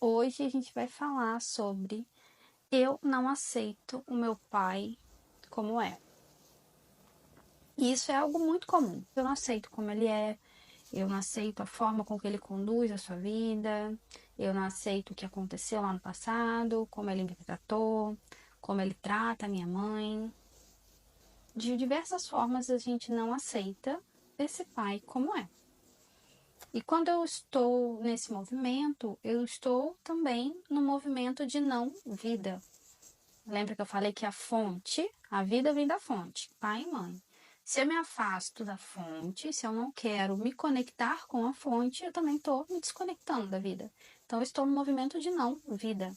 Hoje a gente vai falar sobre eu não aceito o meu pai como é. E isso é algo muito comum. Eu não aceito como ele é, eu não aceito a forma com que ele conduz a sua vida, eu não aceito o que aconteceu lá no passado, como ele me tratou, como ele trata a minha mãe. De diversas formas a gente não aceita esse pai como é. E quando eu estou nesse movimento, eu estou também no movimento de não vida. Lembra que eu falei que a vida vem da fonte, pai e mãe. Se eu me afasto da fonte, se eu não quero me conectar com a fonte, eu também estou me desconectando da vida. Então, eu estou no movimento de não vida.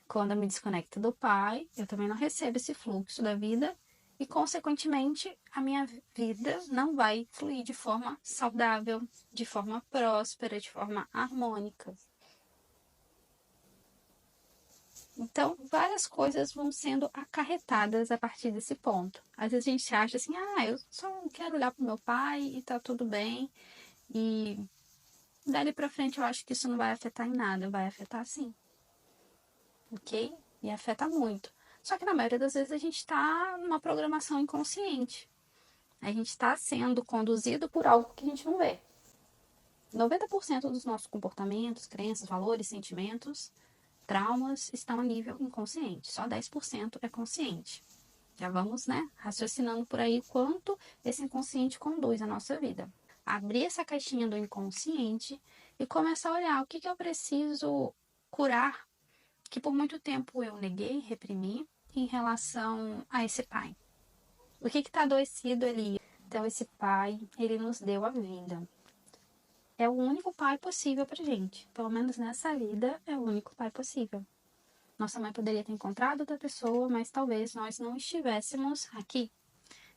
Quando eu me desconecto do pai, eu também não recebo esse fluxo da vida e, consequentemente, a minha vida não vai fluir de forma saudável, de forma próspera, de forma harmônica. Então, várias coisas vão sendo acarretadas a partir desse ponto. Às vezes a gente acha assim, eu só quero olhar pro meu pai e tá tudo bem. E dali pra frente eu acho que isso não vai afetar em nada, vai afetar sim, ok? E afeta muito. Só que na maioria das vezes a gente está numa programação inconsciente. A gente está sendo conduzido por algo que a gente não vê. 90% dos nossos comportamentos, crenças, valores, sentimentos, traumas estão a nível inconsciente. Só 10% é consciente. Já vamos, né, raciocinando por aí quanto esse inconsciente conduz a nossa vida. Abrir essa caixinha do inconsciente e começar a olhar o que eu preciso curar, que por muito tempo eu neguei, reprimi em relação a esse pai. O que está adoecido ali? Então, esse pai, ele nos deu a vida. É o único pai possível pra gente. Pelo menos nessa vida, é o único pai possível. Nossa mãe poderia ter encontrado outra pessoa, mas talvez nós não estivéssemos aqui.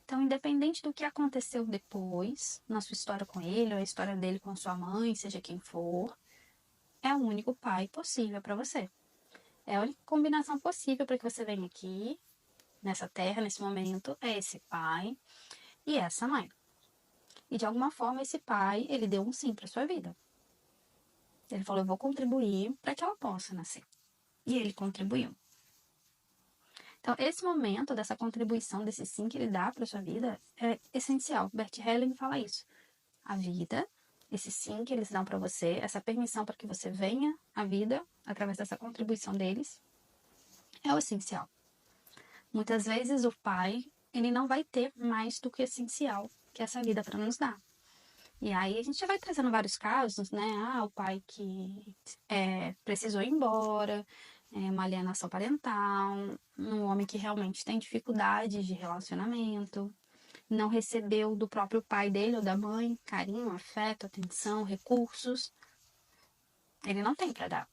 Então, independente do que aconteceu depois, na sua história com ele, ou a história dele com a sua mãe, seja quem for, é o único pai possível para você. É a única combinação possível para que você venha aqui, nessa terra, nesse momento, é esse pai e essa mãe. E de alguma forma, esse pai, ele deu um sim para sua vida. Ele falou, eu vou contribuir para que ela possa nascer. E ele contribuiu. Então, esse momento dessa contribuição, desse sim que ele dá para sua vida, é essencial. Bert Helling fala isso. A vida, esse sim que eles dão para você, essa permissão para que você venha à vida através dessa contribuição deles, é o essencial. Muitas vezes o pai, ele não vai ter mais do que o essencial que essa vida para nos dar. E aí a gente vai trazendo vários casos, né? O pai que precisou ir embora, uma alienação parental, um homem que realmente tem dificuldades de relacionamento, não recebeu do próprio pai dele ou da mãe carinho, afeto, atenção, recursos. Ele não tem para dar.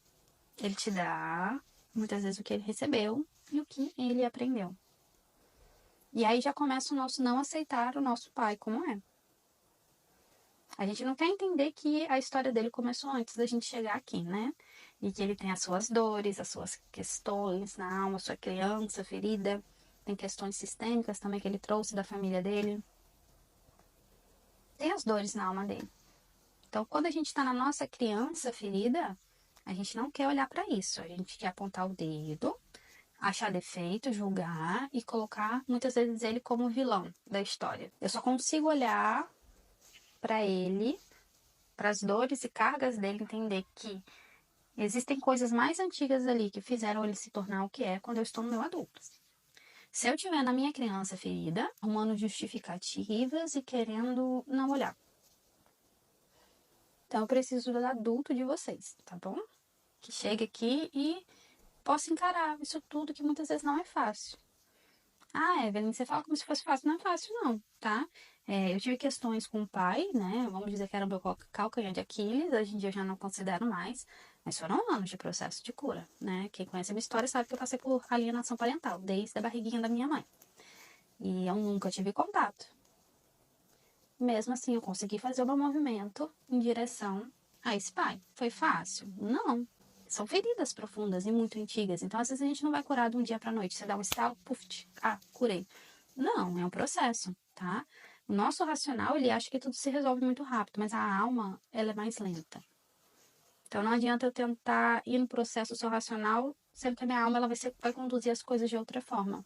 Ele te dá muitas vezes o que ele recebeu e o que ele aprendeu. E aí já começa o nosso não aceitar o nosso pai como é. A gente não quer entender que a história dele começou antes da gente chegar aqui, né? E que ele tem as suas dores, as suas questões na alma, a sua criança ferida. Tem questões sistêmicas também que ele trouxe da família dele. Tem as dores na alma dele. Então, quando a gente está na nossa criança ferida, a gente não quer olhar para isso. A gente quer apontar o dedo, achar defeito, julgar e colocar muitas vezes ele como vilão da história. Eu só consigo olhar para ele, para as dores e cargas dele, entender que existem coisas mais antigas ali que fizeram ele se tornar o que é quando eu estou no meu adulto. Se eu tiver na minha criança ferida, arrumando justificativas e querendo não olhar. Então eu preciso do adulto de vocês, tá bom? Que chegue aqui e possa encarar isso tudo que muitas vezes não é fácil. Evelyn, você fala como se fosse fácil. Não é fácil, não, tá? Eu tive questões com o pai, né? Vamos dizer que era o meu calcanhar de Aquiles. Hoje em dia eu já não considero mais. Mas foram anos de processo de cura, né? Quem conhece a minha história sabe que eu passei por alienação parental, desde a barriguinha da minha mãe. E eu nunca tive contato. Mesmo assim, eu consegui fazer o meu movimento em direção a esse pai. Foi fácil? Não. São feridas profundas e muito antigas. Então, às vezes, a gente não vai curar de um dia para noite. Você dá um estalo, puf, curei. Não, é um processo, tá? O nosso racional, ele acha que tudo se resolve muito rápido, mas a alma, ela é mais lenta. Então não adianta eu tentar ir no processo só racional, sendo que a minha alma ela vai conduzir as coisas de outra forma.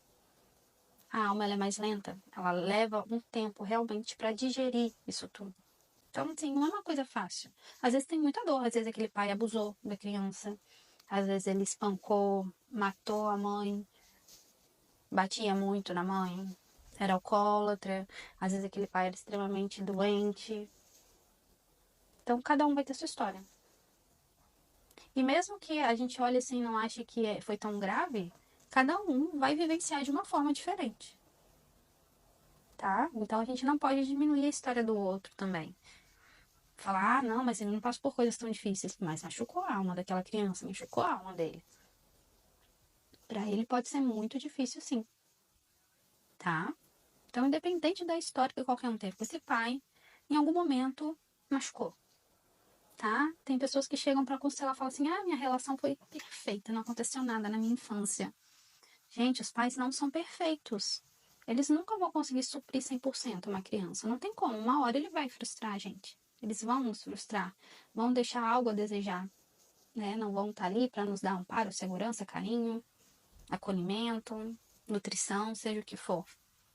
A alma ela é mais lenta, ela leva um tempo realmente para digerir isso tudo. Então, assim, não é uma coisa fácil. Às vezes tem muita dor, às vezes aquele pai abusou da criança, às vezes ele espancou, matou a mãe, batia muito na mãe, era alcoólatra, às vezes aquele pai era extremamente doente. Então, cada um vai ter sua história. E mesmo que a gente olhe assim e não ache que foi tão grave, cada um vai vivenciar de uma forma diferente, tá? Então a gente não pode diminuir a história do outro também. Falar, ah, não, mas ele não passa por coisas tão difíceis, mas machucou a alma daquela criança, machucou a alma dele. Para ele pode ser muito difícil, sim, tá? Então, independente da história que qualquer um teve com esse pai, em algum momento machucou, tá? Tem pessoas que chegam para constelar e falam assim: ah, minha relação foi perfeita, não aconteceu nada na minha infância. Gente, os pais não são perfeitos. Eles nunca vão conseguir suprir 100% uma criança. Não tem como. Uma hora ele vai frustrar a gente. Eles vão nos frustrar. Vão deixar algo a desejar. Né? Não vão estar ali para nos dar amparo, segurança, carinho, acolhimento, nutrição, seja o que for.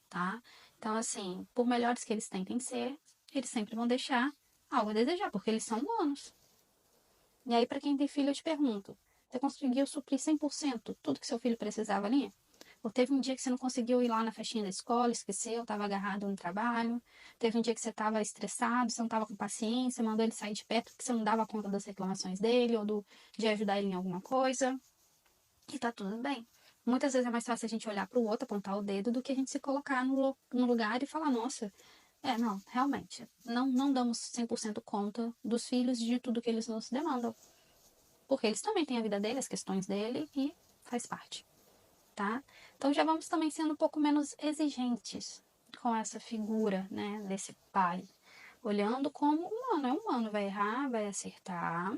Tá? Então, assim, por melhores que eles tentem ser, eles sempre vão deixar algo a desejar, porque eles são humanos. E aí, para quem tem filho, eu te pergunto: você conseguiu suprir 100% tudo que seu filho precisava ali? Ou teve um dia que você não conseguiu ir lá na festinha da escola, esqueceu, estava agarrado no trabalho? Teve um dia que você estava estressado, você não estava com paciência, mandou ele sair de perto porque você não dava conta das reclamações dele ou de ajudar ele em alguma coisa? E tá tudo bem. Muitas vezes é mais fácil a gente olhar para o outro, apontar o dedo, do que a gente se colocar no lugar e falar: nossa, não, realmente, não damos 100% conta dos filhos de tudo que eles nos demandam. Porque eles também têm a vida dele, as questões dele e faz parte, tá? Então já vamos também sendo um pouco menos exigentes com essa figura, né, desse pai. Olhando como humano, é humano, vai errar, vai acertar.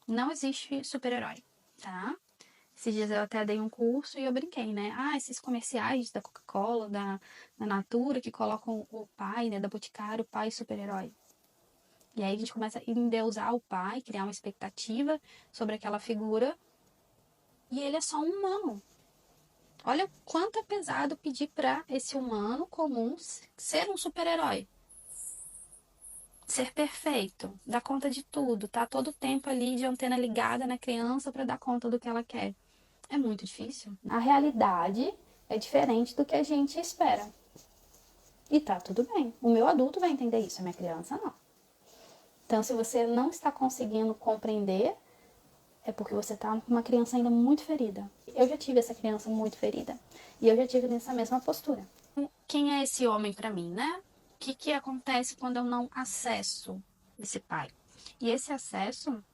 Não existe super-herói, tá? Esses dias eu até dei um curso e eu brinquei, né? Ah, esses comerciais da Coca-Cola, da Natura, que colocam o pai, né, da Boticário, o pai super-herói. E aí a gente começa a endeusar o pai, criar uma expectativa sobre aquela figura. E ele é só um humano. Olha o quanto é pesado pedir para esse humano comum ser um super-herói. Ser perfeito, dar conta de tudo, tá todo o tempo ali de antena ligada na criança para dar conta do que ela quer. É muito difícil. A realidade é diferente do que a gente espera. E tá tudo bem. O meu adulto vai entender isso, a minha criança não. Então, se você não está conseguindo compreender, é porque você tá com uma criança ainda muito ferida. Eu já tive essa criança muito ferida. E eu já tive nessa mesma postura. Quem é esse homem para mim, né? O que acontece quando eu não acesso esse pai? E esse acesso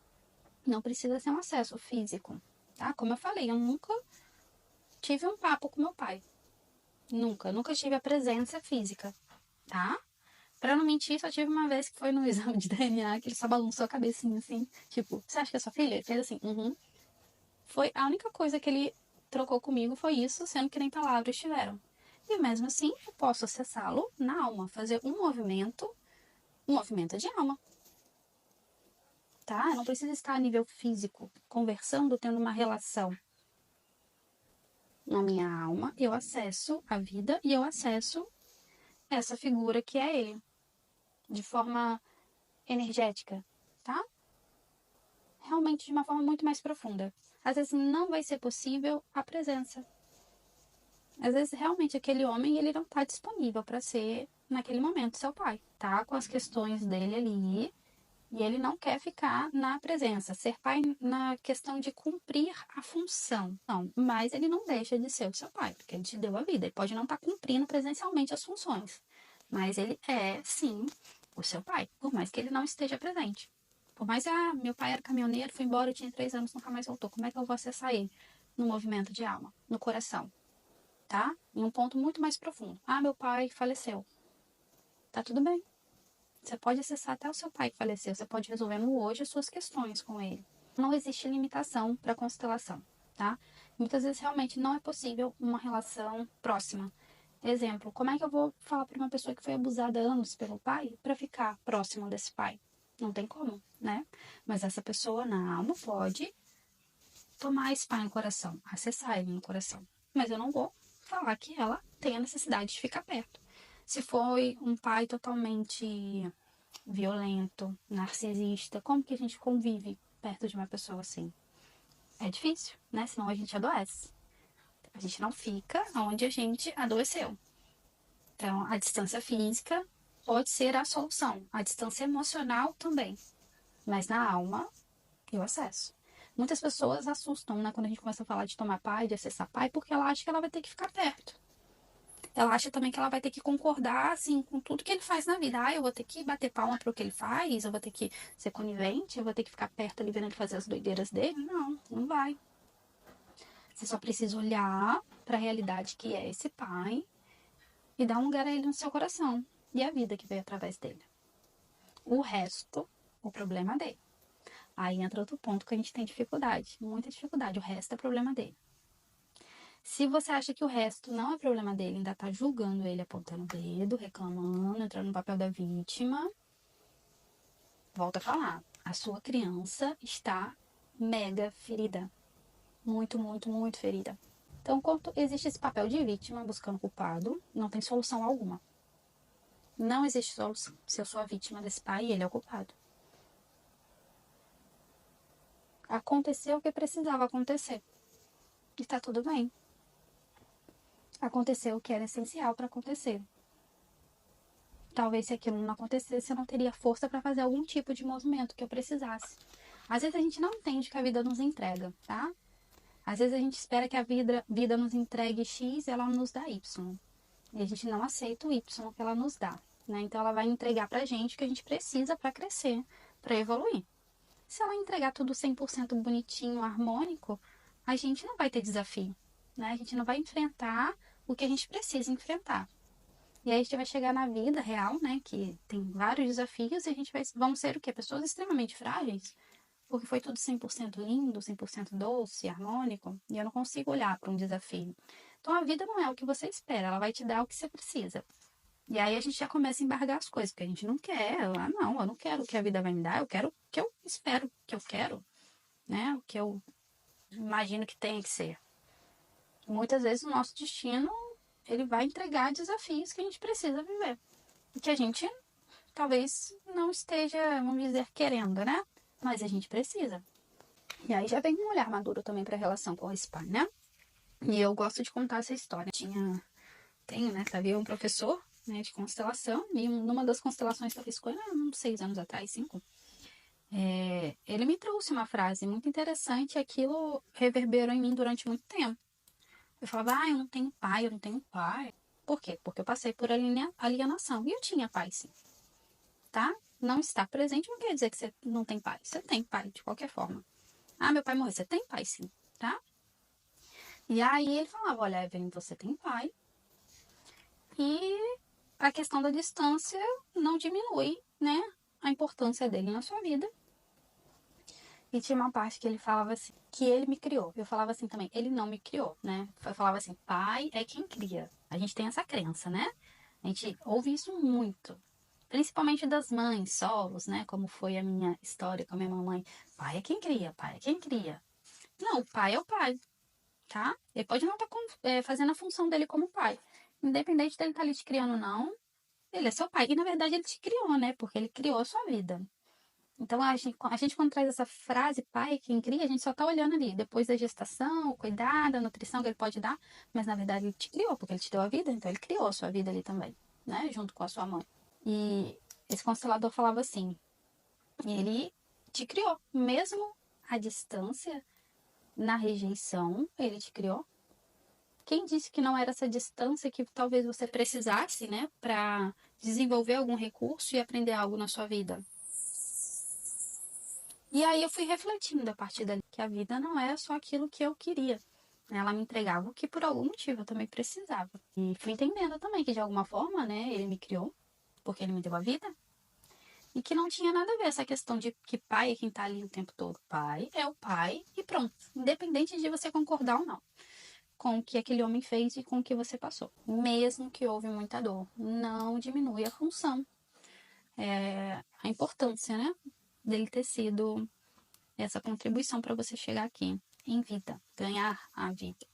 não precisa ser um acesso físico, tá? Como eu falei, eu nunca tive um papo com meu pai. Nunca tive a presença física, tá? Pra não mentir, só tive uma vez que foi no exame de DNA que ele só balançou a cabecinha assim, tipo, você acha que é sua filha? Ele fez assim, Foi a única coisa que ele trocou comigo foi isso, sendo que nem palavras tiveram. E mesmo assim, eu posso acessá-lo na alma, fazer um movimento de alma, tá? Eu não precisa estar a nível físico, conversando, tendo uma relação. Na minha alma, eu acesso a vida e eu acesso essa figura que é ele, de forma energética, tá? Realmente de uma forma muito mais profunda. Às vezes não vai ser possível a presença. Às vezes realmente aquele homem ele não está disponível para ser naquele momento seu pai, tá? Com as questões dele ali e ele não quer ficar na presença, ser pai na questão de cumprir a função. Não, mas ele não deixa de ser o seu pai, porque ele te deu a vida. Ele pode não estar cumprindo presencialmente as funções, mas ele é sim o seu pai, por mais que ele não esteja presente. Por mais, meu pai era caminhoneiro, foi embora, eu tinha 3 anos, nunca mais voltou. Como é que eu vou acessar ele? No movimento de alma, no coração, tá? Em um ponto muito mais profundo. Ah, meu pai faleceu. Tá tudo bem. Você pode acessar até o seu pai que faleceu. Você pode resolver no hoje as suas questões com ele. Não existe limitação para constelação, tá? Muitas vezes realmente não é possível uma relação próxima. Exemplo, como é que eu vou falar para uma pessoa que foi abusada há anos pelo pai para ficar próximo desse pai? Não tem como, né? Mas essa pessoa na alma pode tomar esse pai no coração, acessar ele no coração. Mas eu não vou falar que ela tem a necessidade de ficar perto. Se foi um pai totalmente violento, narcisista, como que a gente convive perto de uma pessoa assim? É difícil, né? Senão a gente adoece. A gente não fica onde a gente adoeceu. Então, a distância física pode ser a solução. A distância emocional também. Mas na alma, eu acesso. Muitas pessoas assustam, né? Quando a gente começa a falar de tomar pai, de acessar pai, porque ela acha que ela vai ter que ficar perto. Ela acha também que ela vai ter que concordar, assim, com tudo que ele faz na vida. Ah, eu vou ter que bater palma pro que ele faz, eu vou ter que ser conivente, eu vou ter que ficar perto ali vendo ele fazer as doideiras dele. Não, não vai. Você só precisa olhar para a realidade que é esse pai e dar um lugar a ele no seu coração. E a vida que veio através dele. O resto, o problema é dele. Aí entra outro ponto que a gente tem dificuldade, muita dificuldade. O resto é problema dele. Se você acha que o resto não é problema dele, ainda tá julgando ele, apontando o dedo, reclamando, entrando no papel da vítima, volta a falar. A sua criança está mega ferida. Muito, muito, muito ferida. Então, enquanto existe esse papel de vítima buscando culpado, não tem solução alguma. Não existe solução. Se eu sou a vítima desse pai, ele é o culpado. Aconteceu o que precisava acontecer. E tá tudo bem. Aconteceu o que era essencial para acontecer. Talvez se aquilo não acontecesse, eu não teria força para fazer algum tipo de movimento que eu precisasse. Às vezes a gente não entende o que a vida nos entrega, tá? Às vezes a gente espera que a vida nos entregue X e ela nos dá Y. E a gente não aceita o Y que ela nos dá, né? Então ela vai entregar pra gente o que a gente precisa para crescer, para evoluir. Se ela entregar tudo 100% bonitinho, harmônico, a gente não vai ter desafio, né? A gente não vai enfrentar o que a gente precisa enfrentar. E aí a gente vai chegar na vida real, né? Que tem vários desafios e a gente vamos ser o quê? Pessoas extremamente frágeis, porque foi tudo 100% lindo, 100% doce, harmônico, e eu não consigo olhar para um desafio. Então a vida não é o que você espera, ela vai te dar o que você precisa. E aí a gente já começa a embargar as coisas, porque a gente não quer, não, eu não quero o que a vida vai me dar, eu quero o que eu espero que eu quero, né? O que eu imagino que tem que ser. Muitas vezes o nosso destino, ele vai entregar desafios que a gente precisa viver. E que a gente talvez não esteja, vamos dizer, querendo, né? Mas a gente precisa. E aí já vem um olhar maduro também para a relação com esse pai, né? E eu gosto de contar essa história. Tenho, né? Havia um professor, né, de constelação, e numa das constelações que eu fiz com ele, uns 6 anos atrás, 5, ele me trouxe uma frase muito interessante e aquilo reverberou em mim durante muito tempo. Eu falava, eu não tenho pai, eu não tenho pai. Por quê? Porque eu passei por alienação. E eu tinha pai, sim. Tá? Não estar presente não quer dizer que você não tem pai. Você tem pai, de qualquer forma. Ah, meu pai morreu. Você tem pai, sim. Tá? E aí ele falava, olha, Evelyn, você tem pai. E a questão da distância não diminui, né? A importância dele na sua vida. E tinha uma parte que ele falava assim, que ele me criou. Eu falava assim também, ele não me criou, né? Eu falava assim, pai é quem cria. A gente tem essa crença, né? A gente ouve isso muito. Principalmente das mães, solos, né? Como foi a minha história com a minha mamãe. Pai é quem cria, pai é quem cria. Não, o pai é o pai, tá? Ele pode não estar fazendo a função dele como pai. Independente dele estar ali te criando ou não, ele é seu pai. E na verdade ele te criou, né? Porque ele criou a sua vida. Então, a gente quando traz essa frase, pai, quem cria, a gente só tá olhando ali, depois da gestação, o cuidado, a nutrição que ele pode dar, mas na verdade ele te criou, porque ele te deu a vida, então ele criou a sua vida ali também, né, junto com a sua mãe. E esse constelador falava assim, ele te criou, mesmo à distância, na rejeição, ele te criou. Quem disse que não era essa distância que talvez você precisasse, né, para desenvolver algum recurso e aprender algo na sua vida? E aí eu fui refletindo a partir dali que a vida não é só aquilo que eu queria. Ela me entregava o que por algum motivo eu também precisava. E fui entendendo também que de alguma forma, né, ele me criou, porque ele me deu a vida. E que não tinha nada a ver essa questão de que pai é quem tá ali o tempo todo. Pai é o pai e pronto. Independente de você concordar ou não com o que aquele homem fez e com o que você passou. Mesmo que houve muita dor, não diminui a função. a importância, né, dele ter sido essa contribuição para você chegar aqui em vida, ganhar a vida.